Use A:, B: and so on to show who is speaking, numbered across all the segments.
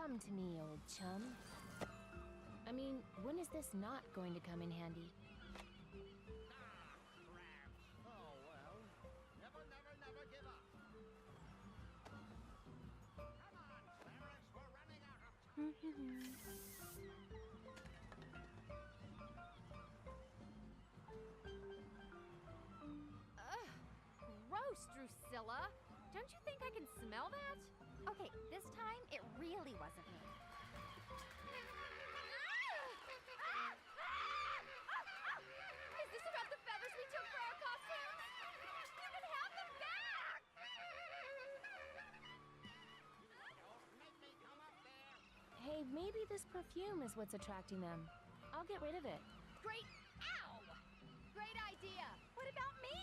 A: Come to me, old chum. I mean, when is this not going to come in handy?
B: Ah, crabs. Oh, well. Never, never, never give up. Come on, Clarence. We're running out of
C: Ugh, gross, Drusilla. Don't you think I can smell that?
D: Okay, this time it really wasn't me.
C: Is this about the feathers we took for our costumes? You can have them back!
B: Don't make me come up there.
A: Hey, maybe this perfume is what's attracting them. I'll get rid of it.
C: Great, ow! Great idea.
D: What about me?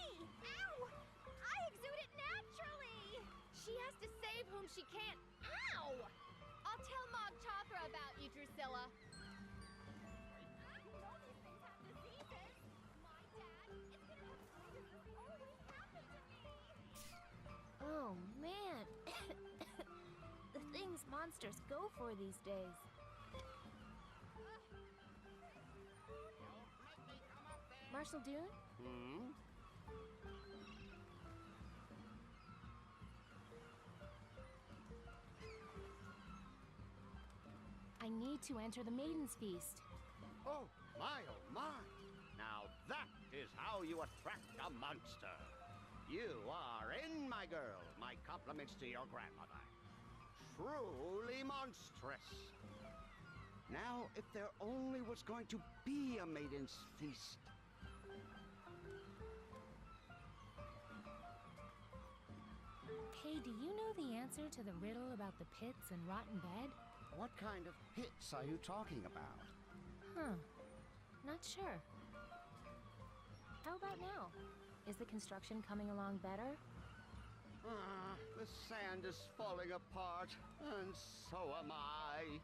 D: Ow! I exude it naturally!
C: She has to save whom she can't. Ow! I'll tell Mog Chothra about you, Drusilla.
D: I know these things have diseases. My dad is gonna have diseases that always happen to me.
A: Oh, man. The things monsters go for these days.
B: Don't make me come up there.
A: Marshal Dune?
B: Hmm?
A: I need to enter the Maiden's Feast.
B: Oh, my, oh, my. Now that is how you attract a monster. You are in, my girl. My compliments to your grandmother. Truly monstrous. Now, if there only was going to be a Maiden's Feast.
A: Hey, do you know the answer to the riddle about the pits and rotten bed?
B: What kind of pits are you talking about?
A: Huh. Not sure. How about now? Is the construction coming along better?
B: Ah, the sand is falling apart, and so am I.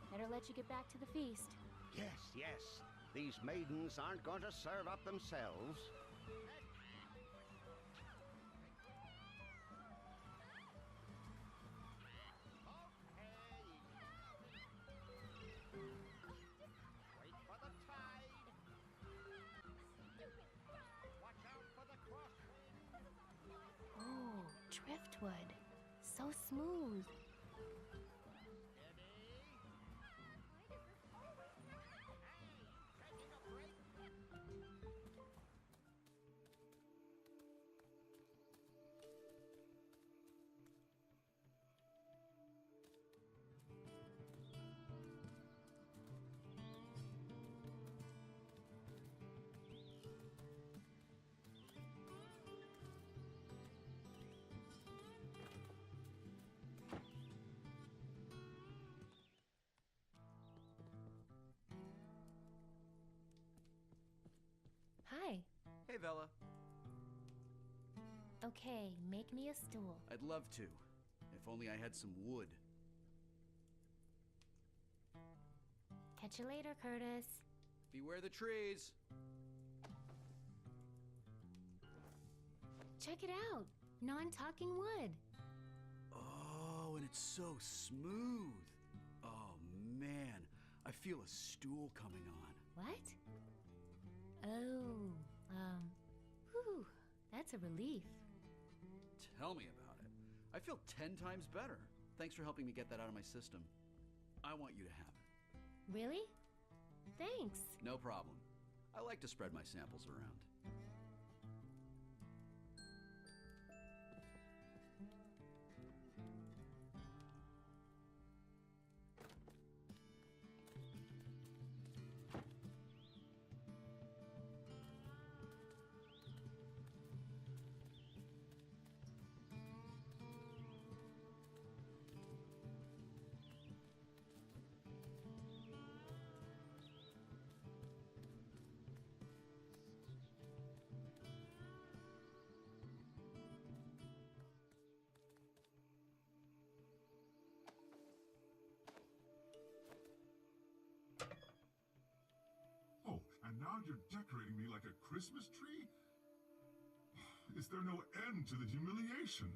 A: Better let you get back to the feast.
B: Yes, yes. These maidens aren't going to serve up themselves. Wait for the tide. Watch out for the crosswind.
A: Oh, driftwood. So smooth.
B: Steady. Hey, taking a break?
A: Hi.
E: Hey, Vela.
A: Okay, make me a stool.
E: I'd love to. If only I had some wood.
A: Catch you later, Curtis.
E: Beware the trees.
A: Check it out. Non-talking wood.
E: Oh, and it's so smooth. Oh, man. I feel a stool coming on.
A: What? Oh, whew, that's a relief.
E: Tell me about it. I feel 10 times better. Thanks for helping me get that out of my system. I want you to have it.
A: Really? Thanks.
E: No problem. I like to spread my samples around.
F: Oh, and now you're decorating me like a Christmas tree? Is there no end to the humiliation?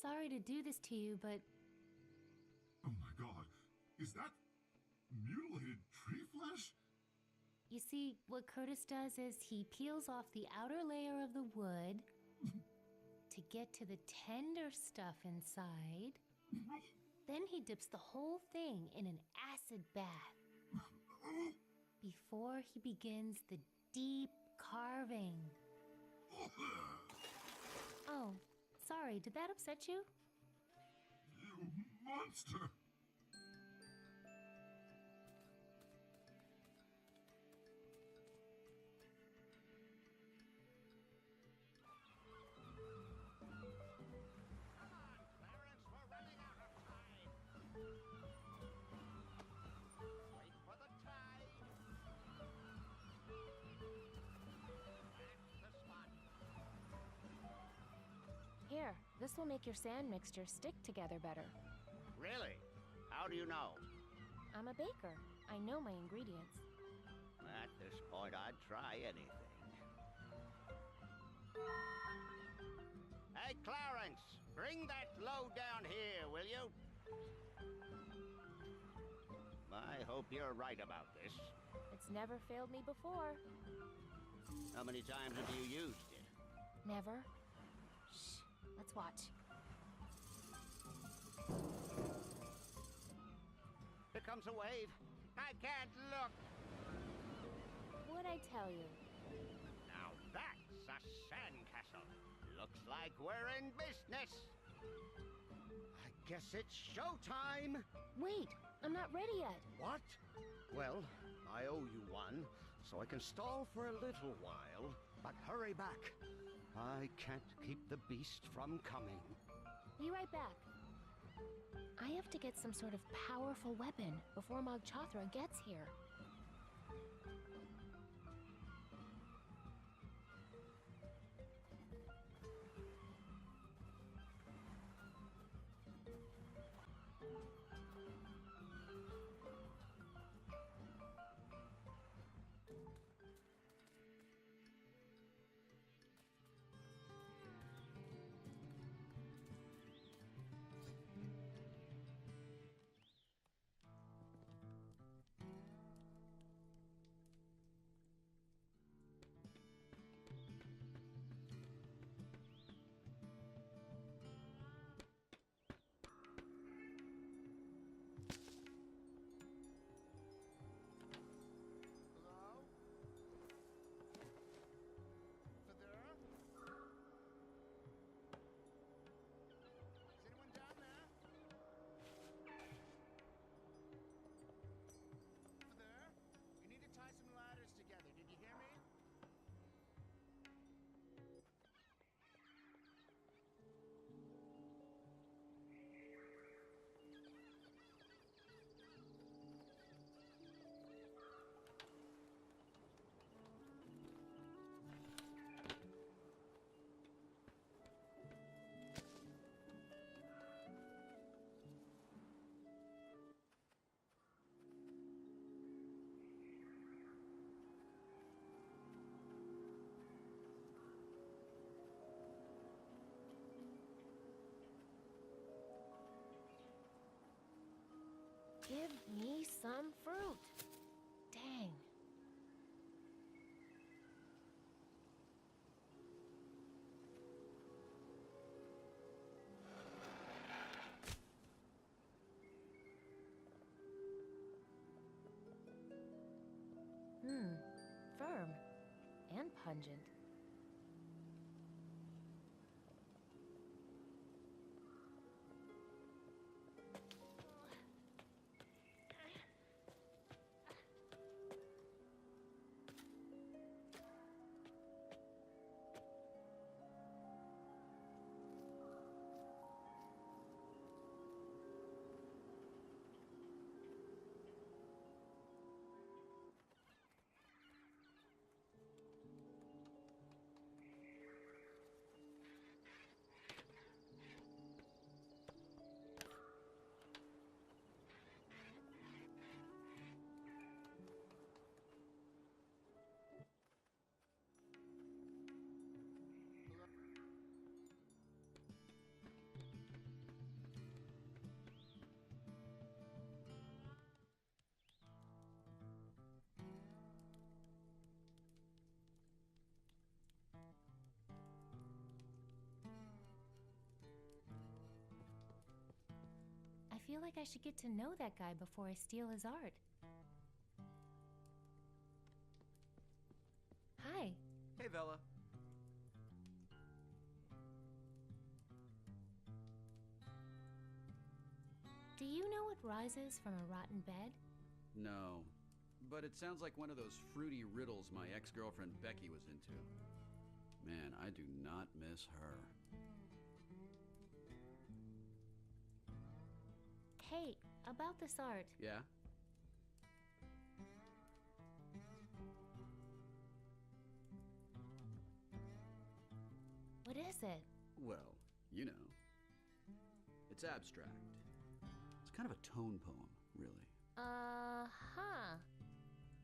A: sorry to do this to you, but
F: Oh my god. Is that mutilated tree flesh?
A: you see, what Curtis does is he peels off the outer layer of the wood to get to the tender stuff inside. Then he dips the whole thing in an acid bath before he begins the deep carving. Oh, sorry, did that upset you?
F: You monster!
B: Clarence, we're running out of time. Wait for the tide. That's the spot.
A: Here, this will make your sand mixture stick together better.
B: Really? How do you know?
A: I'm a baker. I know my ingredients.
B: At this point, I'd try anything. Hey, Clarence! Bring that load down here, will you? I hope you're right about this.
A: It's never failed me before.
B: How many times have you used it?
A: Never. Shh. Let's watch.
B: Here comes a wave. I can't look.
A: What'd I tell you?
B: Now that's a sandcastle. Looks like we're in business. I guess it's showtime.
A: Wait, I'm not ready yet.
B: What? Well, I owe you one, so I can stall for a little while, but hurry back. I can't keep the beast from coming.
A: Be right back. I have to get some sort of powerful weapon before Mog Chothra gets here.
B: Hello? Father? Is anyone down there? Father? You need to tie some ladders together. Did you hear me?
A: Give me some fruit. Dang. Firm and pungent. feel like I should get to know that guy before I steal his art. Hi.
E: Hey, Vela.
A: Do you know what rises from a rotten bed?
E: No, but it sounds like one of those fruity riddles my ex-girlfriend Becky was into. Man, I do not miss her.
A: Hey, about this art.
E: Yeah?
A: What is it?
E: Well, you know. It's abstract. It's kind of a tone poem, really.
A: Uh-huh.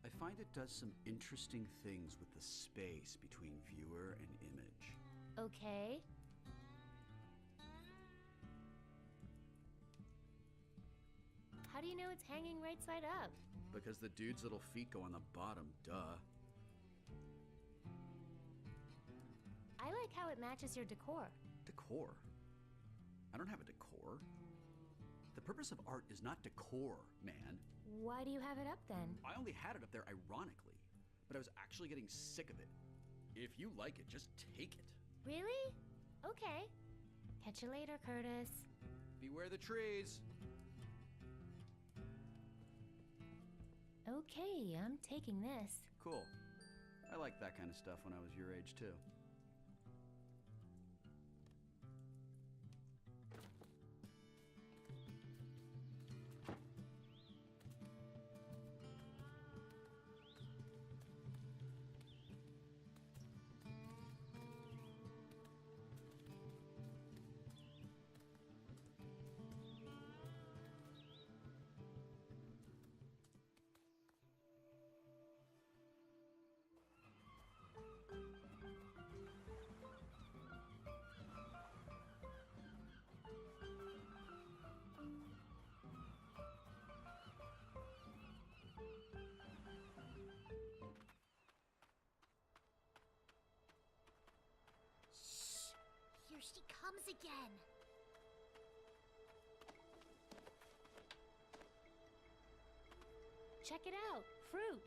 E: I find it does some interesting things with the space between viewer and image.
A: Okay. How do you know it's hanging right side up?
E: Because the dude's little feet go on the bottom, duh.
A: I like how it matches your decor.
E: Decor? I don't have a decor. The purpose of art is not decor, man.
A: Why do you have it up then?
E: I only had it up there ironically, but I was actually getting sick of it. If you like it, just take it.
A: Really? Okay. Catch you later, Curtis.
E: Beware the trees.
A: Okay, I'm taking this.
E: Cool. I liked that kind of stuff when I was your age, too.
D: Here she comes again.
A: Check it out. Fruit.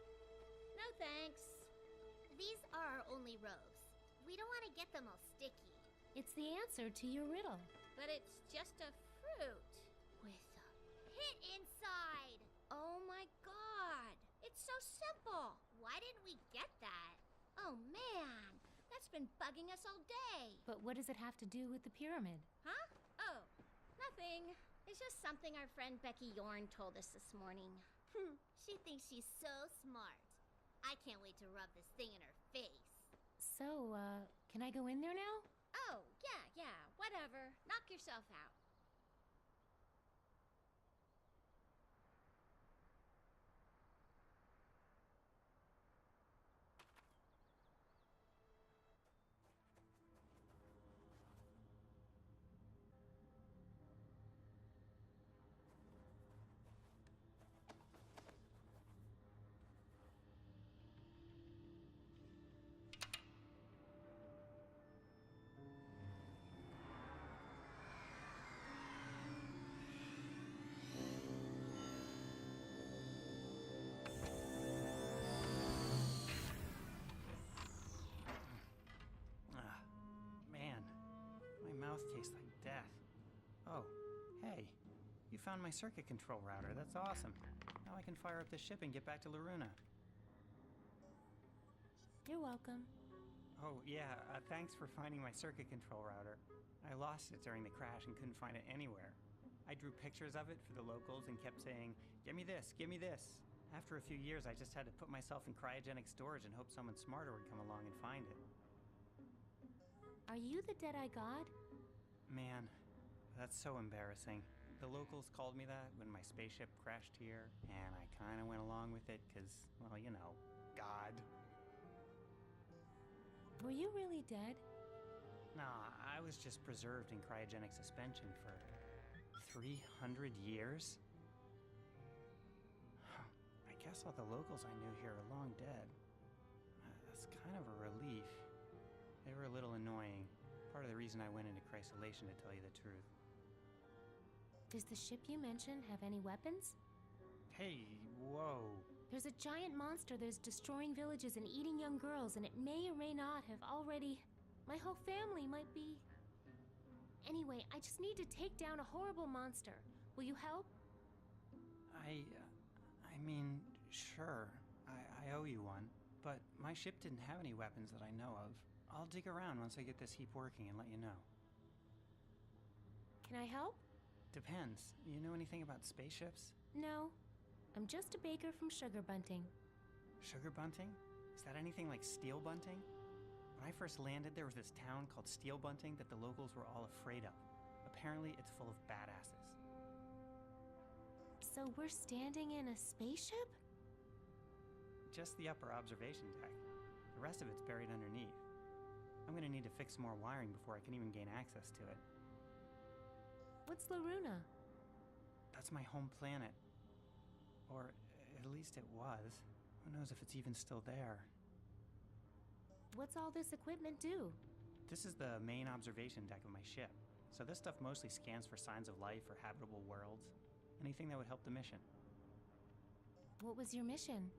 D: No thanks. These are our only robes. We don't want to get them all sticky.
A: It's the answer to your riddle.
D: But it's just a fruit with a pit inside. Oh my god. It's so simple. Why didn't we get that? Oh man, that's been bugging us all day.
A: But what does it have to do with the pyramid?
D: Huh? Oh, nothing. It's just something our friend Becky Yorn told us this morning. She thinks she's so smart. I can't wait to rub this thing in her face.
A: So, can I go in there now?
D: Oh, yeah, whatever. Knock yourself out.
G: Man, my mouth tastes like death. Oh, hey, you found my circuit control router. That's awesome. Now I can fire up the ship and get back to Loruna.
A: You're welcome.
G: Oh, yeah, thanks for finding my circuit control router. I lost it during the crash and couldn't find it anywhere. I drew pictures of it for the locals and kept saying, "Give me this, give me this." After a few years, I just had to put myself in cryogenic storage and hope someone smarter would come along and find it.
A: Are you the Deadeye God?
G: Man, that's so embarrassing. The locals called me that when my spaceship crashed here, and I kind of went along with it because, well, you know, God.
A: Were you really dead?
G: Nah, I was just preserved in cryogenic suspension for 300 years? I guess all the locals I knew here are long dead. That's kind of a relief. They were a little annoying. Part of the reason I went into crysolation, to tell you the truth.
A: Does the ship you mentioned have any weapons?
G: Hey, whoa.
A: There's a giant monster that is destroying villages and eating young girls, and it may or may not have already... My whole family might be... Anyway, I just need to take down a horrible monster. Will you help?
G: I mean, sure. I owe you one. But my ship didn't have any weapons that I know of. I'll dig around once I get this heap working and let you know.
A: Can I help?
G: Depends. You know anything about spaceships?
A: No. I'm just a baker from Sugar Bunting.
G: Sugar Bunting? Is that anything like Steel Bunting? When I first landed, there was this town called Steel Bunting that the locals were all afraid of. Apparently, it's full of badasses.
A: So we're standing in a spaceship?
G: Just the upper observation deck. The rest of it's buried underneath. I'm gonna need to fix some more wiring before I can even gain access to it.
A: What's Loruna?
G: That's my home planet. Or at least it was. Who knows if it's even still there.
A: What's all this equipment do?
G: This is the main observation deck of my ship. So this stuff mostly scans for signs of life or habitable worlds. Anything that would help the mission.
A: What was your mission?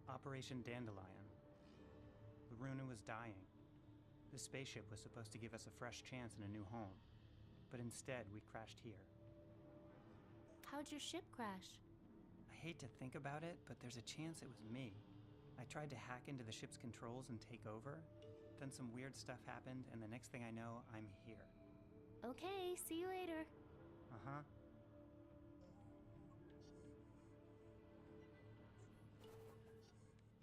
G: Operation Dandelion. Loruna was dying. The spaceship was supposed to give us a fresh chance in a new home. But instead, we crashed here.
A: How'd your ship crash?
G: I hate to think about it, but there's a chance it was me. I tried to hack into the ship's controls and take over. Then some weird stuff happened, and the next thing I know, I'm here.
A: Okay, see you later.
G: Uh-huh.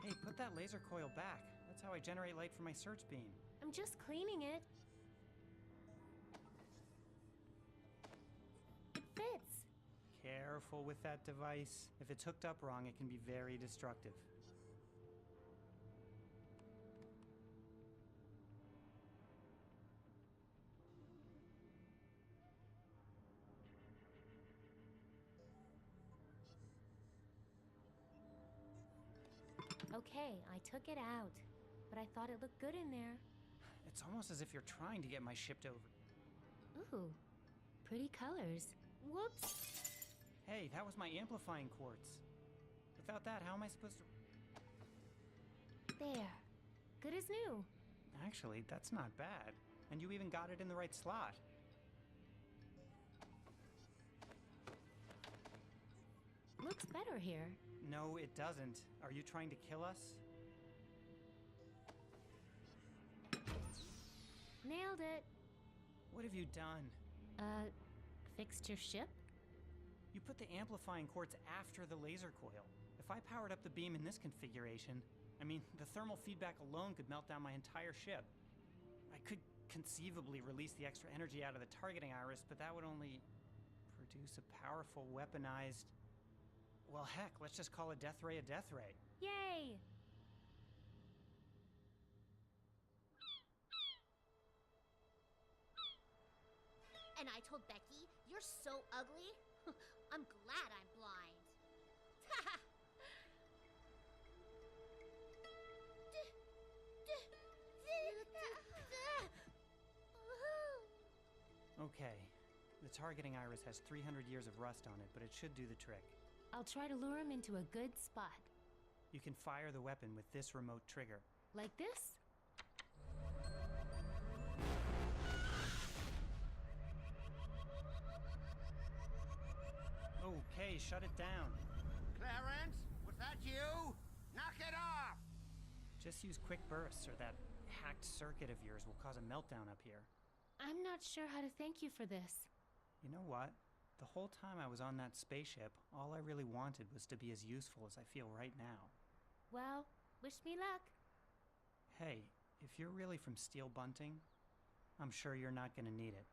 G: Hey, put that laser coil back. That's how I generate light from my search beam.
A: I'm just cleaning it. It fits.
G: Careful with that device. If it's hooked up wrong, it can be very destructive.
A: Okay, I took it out, but I thought it looked good in there.
G: It's almost as if you're trying to get my ship over.
A: Ooh, pretty colors. Whoops!
G: Hey, that was my amplifying quartz. Without that, how am I supposed to...
A: There. Good as new.
G: Actually, that's not bad. And you even got it in the right slot.
A: Looks better here.
G: No, it doesn't. Are you trying to kill us?
A: Nailed it.
G: What have you done?
A: Fixed your ship?
G: You put the amplifying quartz after the laser coil. If I powered up the beam in this configuration, I mean, the thermal feedback alone could melt down my entire ship. I could conceivably release the extra energy out of the targeting iris, but that would only produce a powerful weaponized... Well, heck, let's just call a death ray a death ray.
A: Yay!
D: And I told Becky, you're so ugly. I'm glad I'm blind.
G: Okay. The targeting iris has 300 years of rust on it, but it should do the trick.
A: I'll try to lure him into a good spot.
G: You can fire the weapon with this remote trigger.
A: Like this?
G: Okay, shut it down.
B: Clarence, was that you? Knock it off!
G: Just use quick bursts, or that hacked circuit of yours will cause a meltdown up here.
A: I'm not sure how to thank you for this.
G: You know what? The whole time I was on that spaceship, all I really wanted was to be as useful as I feel right now.
A: Well, wish me luck.
G: Hey, if you're really from Steel Bunting, I'm sure you're not gonna need it.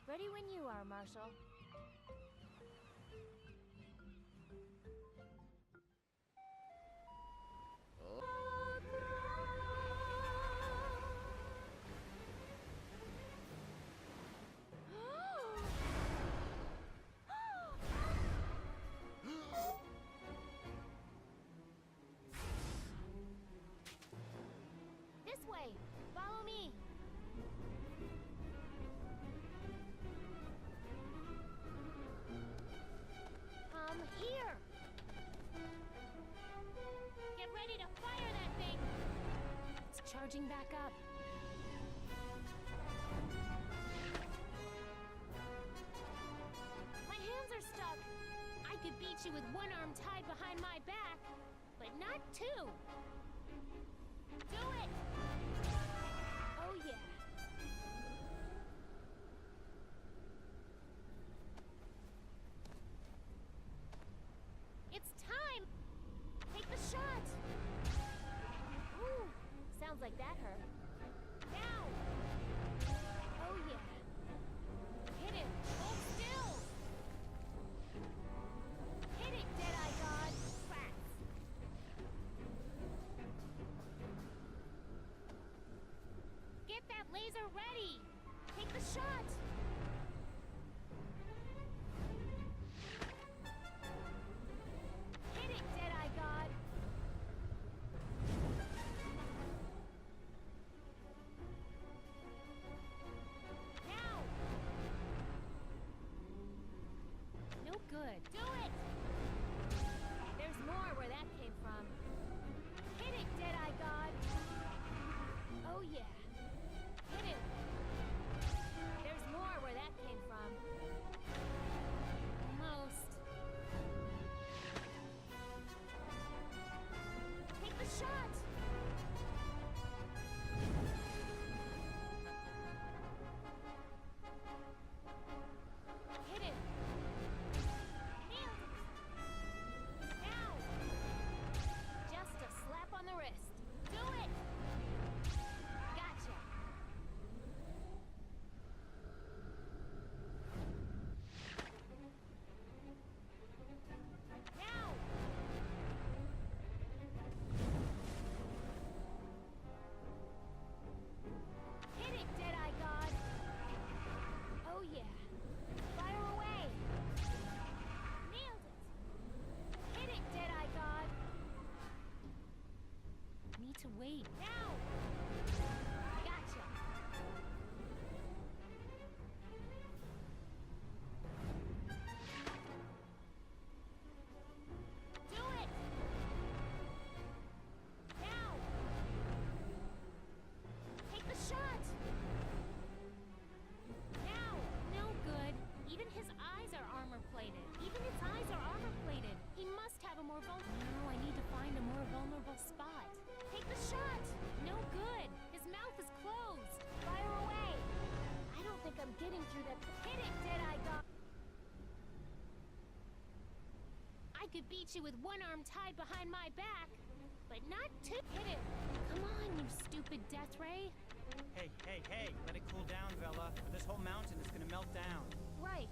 C: Ready when you are, Marshall.
A: way. Follow me. Here.
D: Get ready to fire that thing!
A: It's charging back up. My hands are stuck. I could beat you with one arm tied behind my back, but not two.
D: Do it!
A: Oh, yeah.
D: It's time! Take the shot!
A: Ooh, sounds like that hurt.
D: Now!
A: Oh, yeah.
D: Hit it! Hold still! Hit it, Deadeye God! Cracks! Get that laser ready! Take the shot!
A: Hit it, Deadeye God.
D: Now!
A: No good.
D: Do it!
A: There's more where that came from. Hit it, Deadeye God. Oh, yeah. Hit it. There's more where that came from. Almost.
D: Take the shot!
A: Hit it.
D: Nailed it! Now!
A: Just a slap on the wrist.
D: Do it!
A: Gotcha.
D: Now!
A: Hit it, Deadeye God. Oh, yeah. Fire away.
D: Nailed it!
A: Hit it, Deadeye God. Need to wait.
D: Now!
A: Gotcha.
D: Do it! Now! Take the shot! Now!
A: No good. Even his eyes are armor-plated.
D: Even its eyes are armor-plated.
A: He must have a more vulnerable... No, I need to find a more vulnerable spot.
D: Take the shot!
A: No good. His mouth is closed. Fire away. I don't think I'm getting through that... Hit it, Deadeye God. I could beat you with one arm tied behind my back, but not two. Hit it. Come on, you stupid death ray.
G: Hey, hey, hey, let it cool down, Vela, or this whole mountain is gonna melt down.
A: Right.